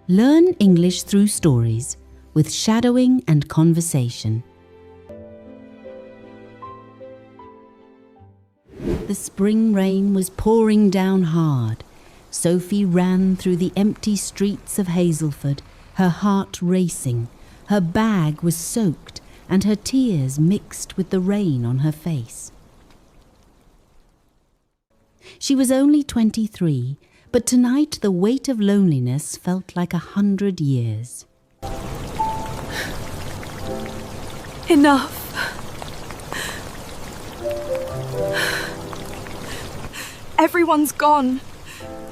Learn English through stories with shadowing and conversation. The spring rain was pouring down hard. Sophie ran through the empty streets of Hazelford, her heart racing. Her bag was soaked and her tears mixed with the rain on her face. She was only 23, but tonight the weight of loneliness felt like 100 years. Enough. Everyone's gone.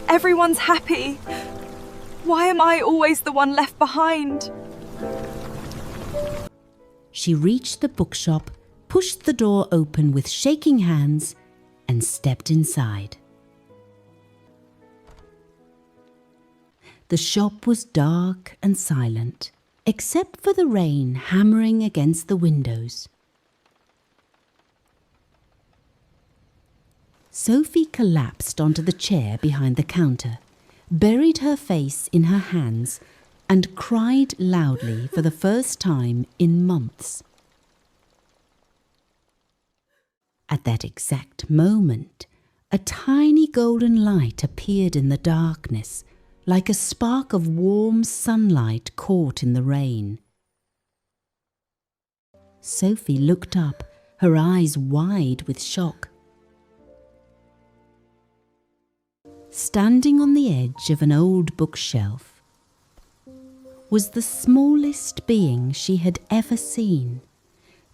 Everyone's happy. Why am I always the one left behind? She reached the bookshop, pushed the door open with shaking hands, and stepped inside. The shop was dark and silent, except for the rain hammering against the windows. Sophie collapsed onto the chair behind the counter, buried her face in her hands, and cried loudly for the first time in months. At that exact moment, a tiny golden light appeared in the darkness, like a spark of warm sunlight caught in the rain. Sophie looked up, her eyes wide with shock. Standing on the edge of an old bookshelf was the smallest being she had ever seen,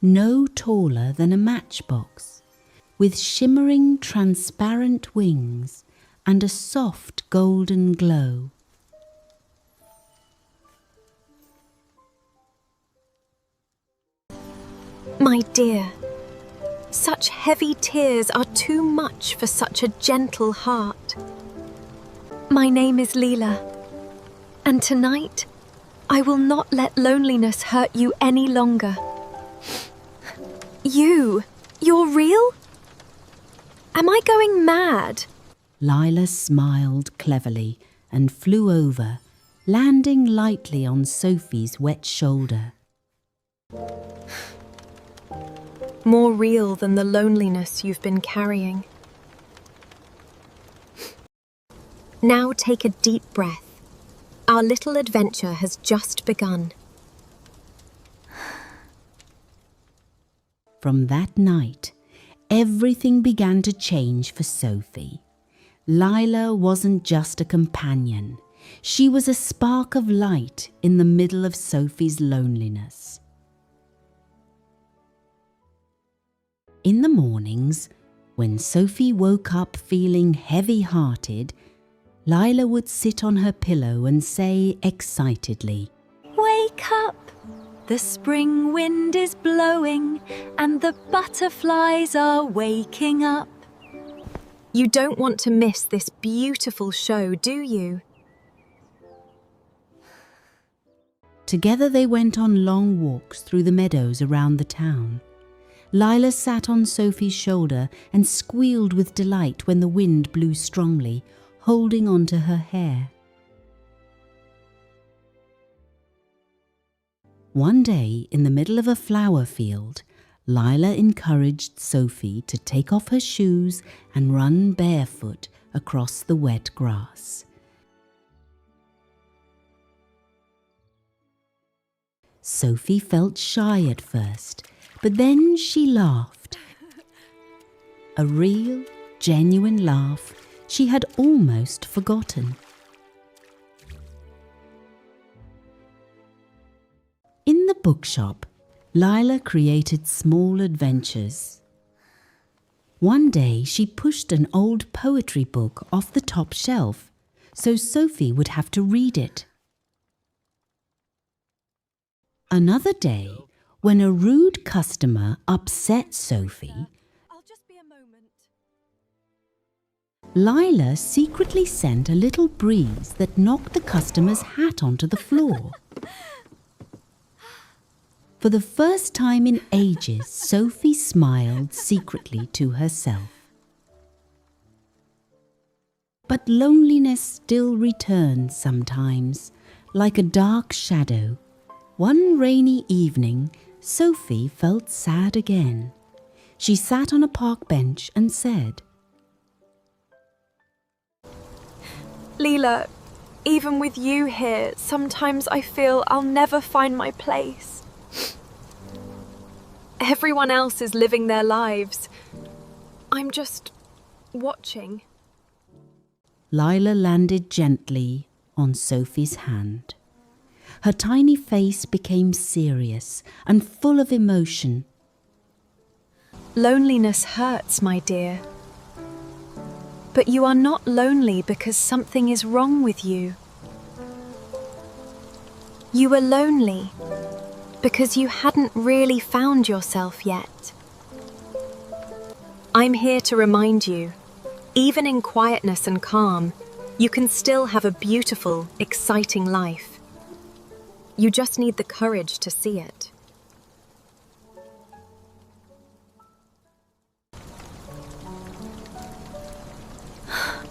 no taller than a matchbox, with shimmering transparent wings and a soft golden glow. My dear, such heavy tears are too much for such a gentle heart. My name is Lila, and tonight I will not let loneliness hurt you any longer. You're real? Am I going mad? Lila smiled cleverly and flew over, landing lightly on Sophie's wet shoulder. More real than the loneliness you've been carrying. Now take a deep breath. Our little adventure has just begun. From that night, everything began to change for Sophie. Lila wasn't just a companion. She was a spark of light in the middle of Sophie's loneliness. In the mornings, when Sophie woke up feeling heavy-hearted, Lila would sit on her pillow and say excitedly, "Wake up! The spring wind is blowing and the butterflies are waking up." You don't want to miss this beautiful show, do you? Together they went on long walks through the meadows around the town. Lila sat on Sophie's shoulder and squealed with delight when the wind blew strongly, holding on to her hair. One day, in the middle of a flower field, Lila encouraged Sophie to take off her shoes and run barefoot across the wet grass. Sophie felt shy at first, but then she laughed. A real, genuine laugh she had almost forgotten. In the bookshop, Lila created small adventures. One day she pushed an old poetry book off the top shelf, so Sophie would have to read it. Another day, when a rude customer upset Sophie, I'll just be a moment. Lila secretly sent a little breeze that knocked the customer's hat onto the floor. For the first time in ages, Sophie smiled secretly to herself. But loneliness still returned sometimes, like a dark shadow. One rainy evening, Sophie felt sad again. She sat on a park bench and said, Lila, even with you here, sometimes I feel I'll never find my place. Everyone else is living their lives. I'm just watching. Lila landed gently on Sophie's hand. Her tiny face became serious and full of emotion. Loneliness hurts, my dear. But you are not lonely because something is wrong with you. You were lonely because you hadn't really found yourself yet. I'm here to remind you, even in quietness and calm, you can still have a beautiful, exciting life. You just need the courage to see it.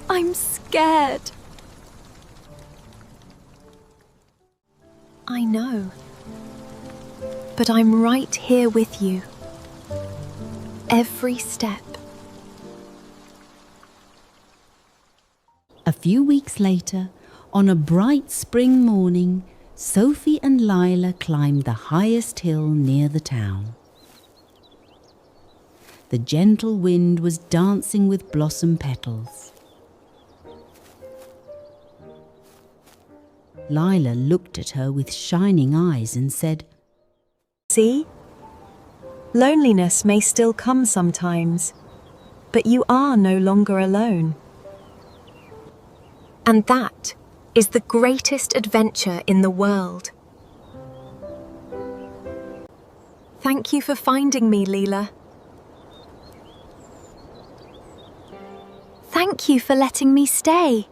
I'm scared. I know. But I'm right here with you. Every step. A few weeks later, on a bright spring morning, Sophie and Lila climbed the highest hill near the town. The gentle wind was dancing with blossom petals. Lila looked at her with shining eyes and said, See? Loneliness may still come sometimes, but you are no longer alone. And that is the greatest adventure in the world. Thank you for finding me, Lila. Thank you for letting me stay.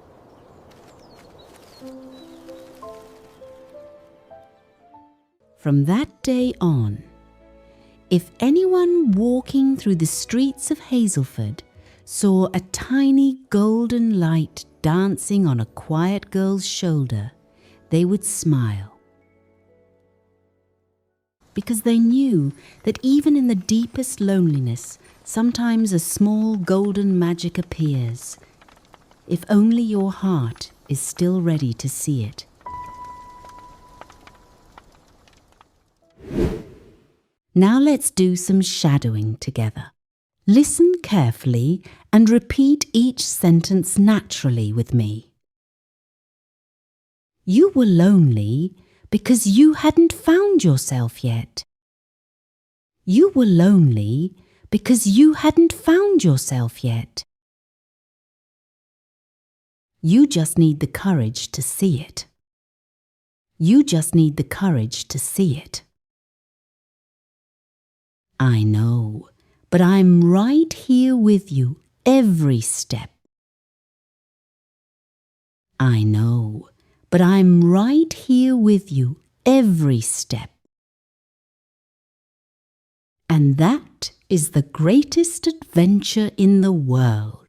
From that day on, if anyone walking through the streets of Hazelford saw a tiny golden light dancing on a quiet girl's shoulder, they would smile. Because they knew that even in the deepest loneliness, sometimes a small golden magic appears, if only your heart is still ready to see it. Now let's do some shadowing together. Listen carefully and repeat each sentence naturally with me. You were lonely because you hadn't found yourself yet. You were lonely because you hadn't found yourself yet. You just need the courage to see it. You just need the courage to see it. I know, but I'm right here with you every step. I know, but I'm right here with you every step. And that is the greatest adventure in the world.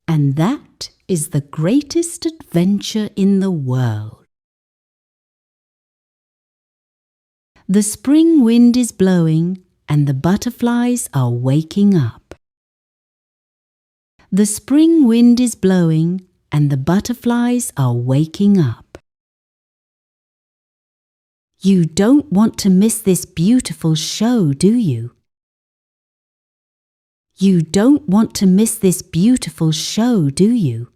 And that is the greatest adventure in the world. The spring wind is blowing and the butterflies are waking up. The spring wind is blowing and the butterflies are waking up. You don't want to miss this beautiful show, do you? You don't want to miss this beautiful show, do you?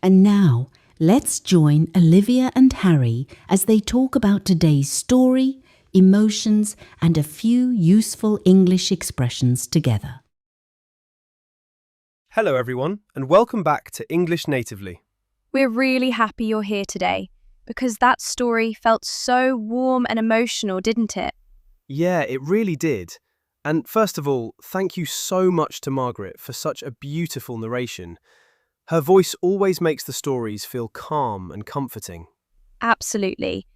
And now, let's join Olivia and Harry as they talk about today's story, emotions, and a few useful English expressions together. Hello everyone, and welcome back to English Natively. We're really happy you're here today because that story felt so warm and emotional, didn't it? Yeah, it really did. And first of all, thank you so much to Margaret for such a beautiful narration. Her voice always makes the stories feel calm and comforting. Absolutely.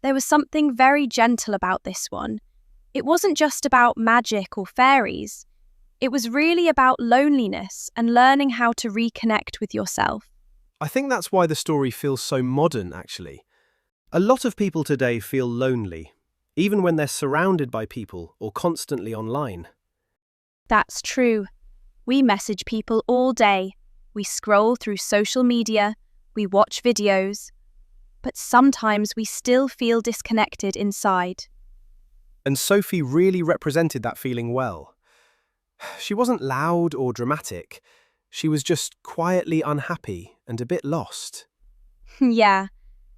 There was something very gentle about this one. It wasn't just about magic or fairies. It was really about loneliness and learning how to reconnect with yourself. I think that's why the story feels so modern, actually. A lot of people today feel lonely, even when they're surrounded by people or constantly online. That's true. We message people all day. We scroll through social media. We watch videos. But sometimes we still feel disconnected inside. And Sophie really represented that feeling well. She wasn't loud or dramatic. She was just quietly unhappy and a bit lost. Yeah,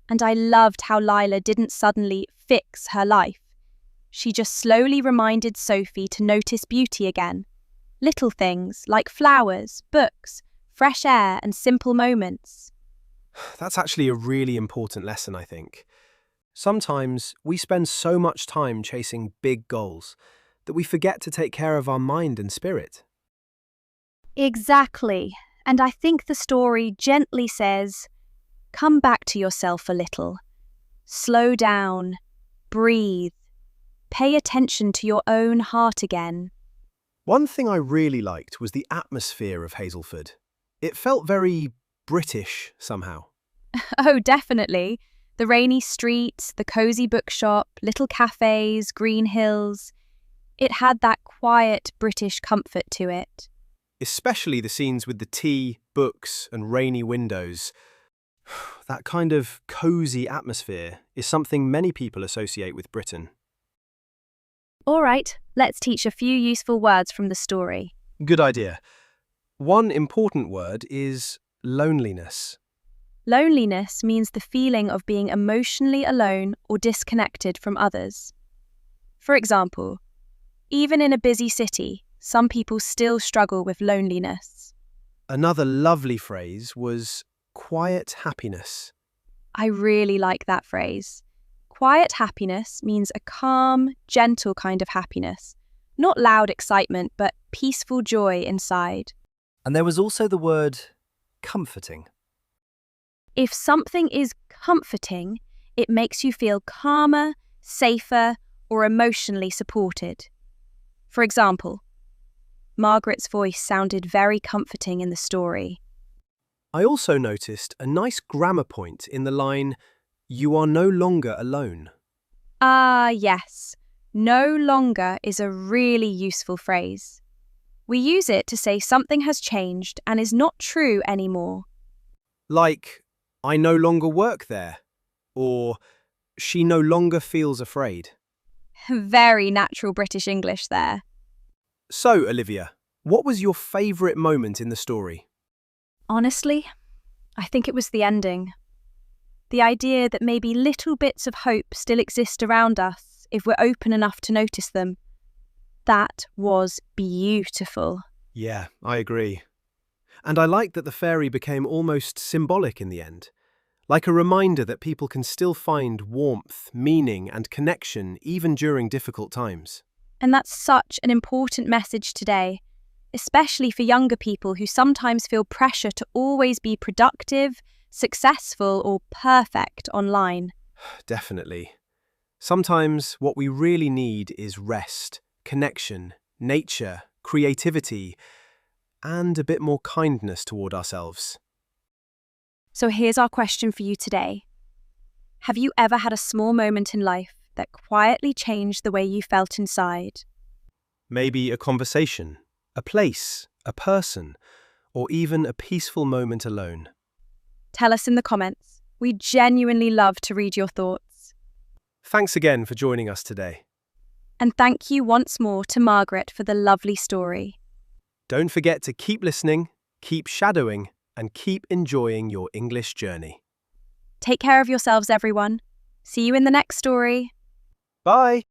and I loved how Lila didn't suddenly fix her life. She just slowly reminded Sophie to notice beauty again. Little things like flowers, books, fresh air, and simple moments. That's actually a really important lesson, I think. Sometimes we spend so much time chasing big goals that we forget to take care of our mind and spirit. Exactly. And I think the story gently says, come back to yourself a little. Slow down. Breathe. Pay attention to your own heart again. One thing I really liked was the atmosphere of Hazelford. It felt very British somehow. Oh, definitely. The rainy streets, the cosy bookshop, little cafes, green hills. It had that quiet British comfort to it. Especially the scenes with the tea, books, and rainy windows. That kind of cosy atmosphere is something many people associate with Britain. All right, let's teach a few useful words from the story. Good idea. One important word is loneliness. Loneliness means the feeling of being emotionally alone or disconnected from others. For example, even in a busy city, some people still struggle with loneliness. Another lovely phrase was quiet happiness. I really like that phrase. Quiet happiness means a calm, gentle kind of happiness. Not loud excitement, but peaceful joy inside. And there was also the word comforting. If something is comforting, it makes you feel calmer, safer, or emotionally supported. For example, Margaret's voice sounded very comforting in the story. I also noticed a nice grammar point in the line, "You are no longer alone." Ah, yes. No longer is a really useful phrase. We use it to say something has changed and is not true anymore. Like, I no longer work there, or she no longer feels afraid. Very natural British English there. So, Olivia, what was your favourite moment in the story? Honestly, I think it was the ending. The idea that maybe little bits of hope still exist around us if we're open enough to notice them. That was beautiful. Yeah, I agree. And I like that the fairy became almost symbolic in the end. Like a reminder that people can still find warmth, meaning, and connection even during difficult times. And that's such an important message today, especially for younger people who sometimes feel pressure to always be productive, successful, or perfect online. Definitely. Sometimes what we really need is rest, connection, nature, creativity, and a bit more kindness toward ourselves. So here's our question for you today. Have you ever had a small moment in life that quietly changed the way you felt inside? Maybe a conversation, a place, a person, or even a peaceful moment alone. Tell us in the comments. We genuinely love to read your thoughts. Thanks again for joining us today. And thank you once more to Margaret for the lovely story. Don't forget to keep listening, keep shadowing, and keep enjoying your English journey. Take care of yourselves, everyone. See you in the next story. Bye!